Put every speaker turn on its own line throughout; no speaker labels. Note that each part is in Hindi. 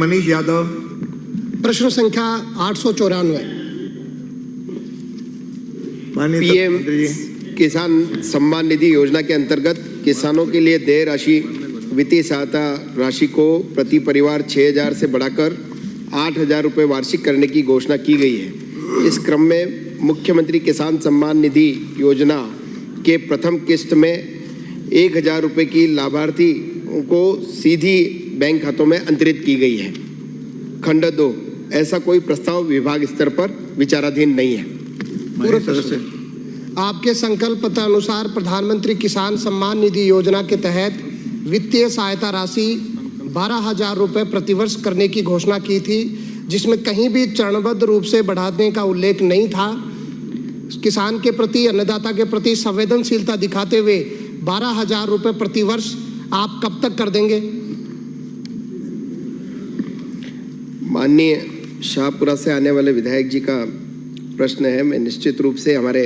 मनीष यादव।
प्रश्न संख्या 894।
माननीय
पीएम
मंत्री जी।
किसान सम्मान निधि योजना के अंतर्गत किसानों के लिए देय राशि वित्तीय सहायता राशि को प्रति परिवार 6,000 से बढ़ाकर 8,000 रुपये वार्षिक करने की घोषणा की गई है। इस क्रम में मुख्यमंत्री किसान सम्मान निधि योजना के प्रथम किस्त में 1,000 रुपये की लाभार्थी को सीधी बैंक खातों में अंतरित की गई है। खंड 2, ऐसा कोई प्रस्ताव विभाग स्तर पर विचाराधीन नहीं है।
माननीय सदस्य।
आपके संकल्प पत्र अनुसार प्रधानमंत्री किसान सम्मान निधि योजना के तहत वित्तीय सहायता राशि 12,000 रुपये प्रतिवर्ष करने की घोषणा की थी, जिसमें कहीं भी चरणबद्ध रूप से बढ़ाने का उल्लेख नहीं था। किसान के प्रति, अन्नदाता के प्रति संवेदनशीलता दिखाते हुए 12,000 रुपये प्रतिवर्ष आप कब तक कर देंगे?
माननीय शाहपुरा से आने वाले विधायक जी का प्रश्न है। मैं निश्चित रूप से हमारे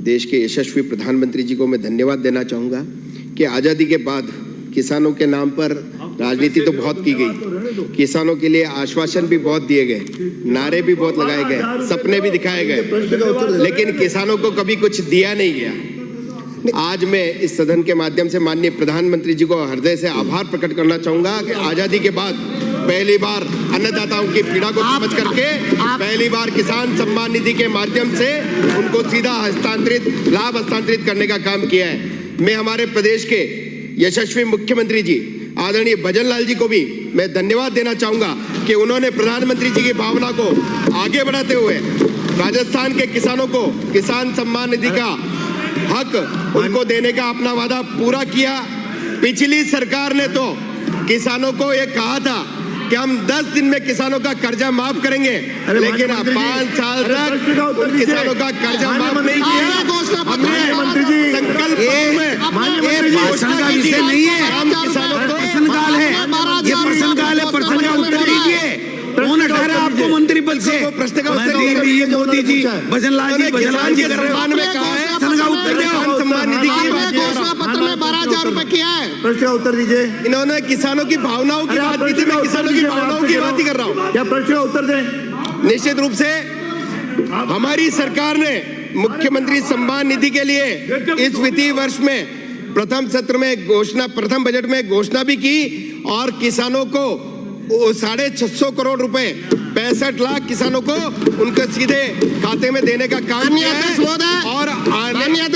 देश के यशस्वी प्रधानमंत्री जी को मैं धन्यवाद देना चाहूँगा कि आज़ादी के बाद किसानों के नाम पर राजनीति तो बहुत की गई, किसानों के लिए आश्वासन भी बहुत दिए गए, नारे भी बहुत लगाए गए, सपने भी दिखाए गए, लेकिन किसानों को कभी कुछ दिया नहीं गया। आज मैं इस सदन के माध्यम से माननीय प्रधानमंत्री जी को हृदय से आभार प्रकट करना चाहूँगा कि आज़ादी के बाद पहली बार अन्नदाताओं की पीड़ा को समझ करके पहली बार किसान सम्मान निधि के माध्यम से उनको सीधा लाभ हस्तांतरित करने का काम किया है। मैं हमारे प्रदेश के यशस्वी मुख्यमंत्री जी आदरणीय भजन लाल जी को भी मैं धन्यवाद देना चाहूँगा कि उन्होंने प्रधानमंत्री जी की भावना को आगे बढ़ाते हुए राजस्थान के किसानों को किसान सम्मान निधि का हक उनको देने का अपना वादा पूरा किया। पिछली सरकार ने तो किसानों को ये कहा था कि हम 10 दिन में किसानों का कर्जा माफ करेंगे, लेकिन 5 साल तक किसानों का कर्जा माफ नहीं किया। हमने संकल्प में
भाषण का विषय नहीं है, प्रश्नकाल है, ये प्रश्नकाल है। प्रश्न का उत्तर दीजिए। कौन हटा रहा आपको मंत्री पद से?
प्रश्न का उत्तर दीजिए।
मोदी जी, भजन लाल जी कर रहे हो। प्रश्न का उत्तर दो।
सम्मान निधि की
घोषणा पत्र में 12,000 रुपये किया है।
प्रश्न का उत्तर दीजिए।
इन्होंने किसानों की भावनाओं की बात की थी, मैं किसानों की भावनाओं की बात ही कर रहा हूँ।
क्या प्रश्न का उत्तर दें?
निश्चित रूप से हमारी सरकार ने मुख्यमंत्री सम्मान निधि के लिए इस वित्तीय वर्ष में प्रथम सत्र में प्रथम बजट में घोषणा भी की और किसानों को 650 करोड़ रुपए 65 लाख किसानों को उनके सीधे खाते में देने का काम किया है और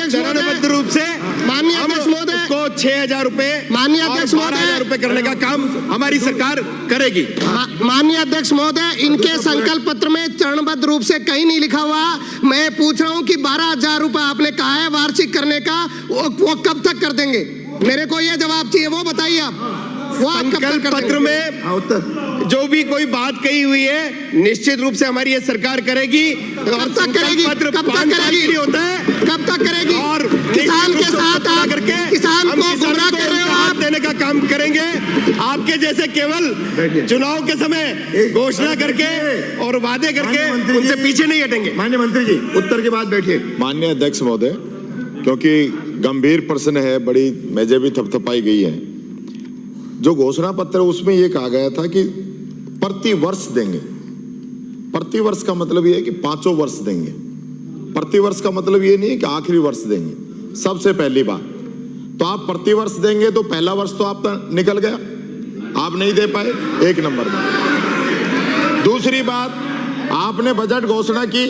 चरणबद्ध रूप से हम उसको 6,000 रुपए और 12,000 रुपए करने का काम हमारी सरकार करेगी।
माननीय अध्यक्ष महोदय, इनके संकल्प पत्र में चरणबद्ध रूप से कहीं नहीं लिखा हुआ। मैं पूछ रहा हूं कि 12,000 रुपए आपने कहा है वार्षिक करने का, वो कब तक कर देंगे? मेरे को ये जवाब चाहिए, वो बताइए आप।
संकल्प पत्र में जो भी कोई बात कही हुई है निश्चित रूप से हमारी ये सरकार करेगी।
कब तक करेगी?
होता है,
कब तक करेगी?
और
किसान के साथ आप किसान को गुमराह कर रहे हो। आप
देने का काम करेंगे। आपके जैसे केवल चुनाव के समय घोषणा करके और वादे करके उनसे पीछे नहीं हटेंगे।
माननीय मंत्री जी, उत्तर के बाद बैठिए।
माननीय अध्यक्ष महोदय, क्योंकि गंभीर प्रश्न है, बड़ी मेजें भी थपथपाई गई है। जो घोषणा पत्र उसमें ये कहा गया था कि प्रति वर्ष देंगे। प्रति वर्ष का मतलब ये है कि 5 वर्ष देंगे। प्रति वर्ष का मतलब ये नहीं है कि आखिरी वर्ष देंगे। सबसे पहली बात तो आप प्रति वर्ष देंगे तो पहला वर्ष तो आपका निकल गया, आप नहीं दे पाए, 1 नंबर में। दूसरी बात, आपने बजट घोषणा की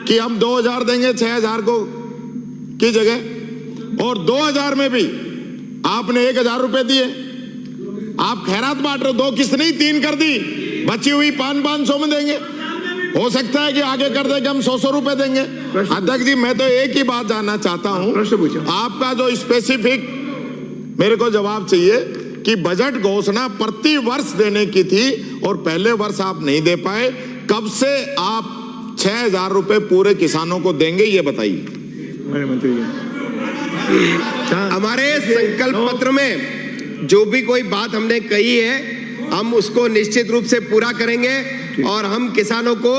कि हम 2,000 देंगे 6,000 को की जगह, और 2,000 में भी आपने 1,000 रुपए दिए। आप खैरात बांट रहे हो, 2 किस्त नहीं 3 कर दी, बची हुई 500 में देंगे। हो सकता है कि आगे कर दे कि हम 100 रुपए देंगे। अध्यक्ष जी, मैं तो एक ही बात जानना चाहता हूं,
प्रश्न पूछो।
आपका जो स्पेसिफिक मेरे को जवाब चाहिए कि बजट घोषणा प्रति वर्ष देने की थी और पहले वर्ष आप नहीं दे पाए, कब से आप 6,000 रुपए पूरे किसानों को देंगे, ये बताइए।
माननीय मंत्री जी,
हमारे संकल्प पत्र में जो भी कोई बात हमने कही है हम उसको निश्चित रूप से पूरा करेंगे और हम किसानों को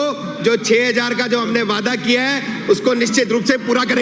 जो 6,000 का जो हमने वादा किया है उसको निश्चित रूप से पूरा करेंगे।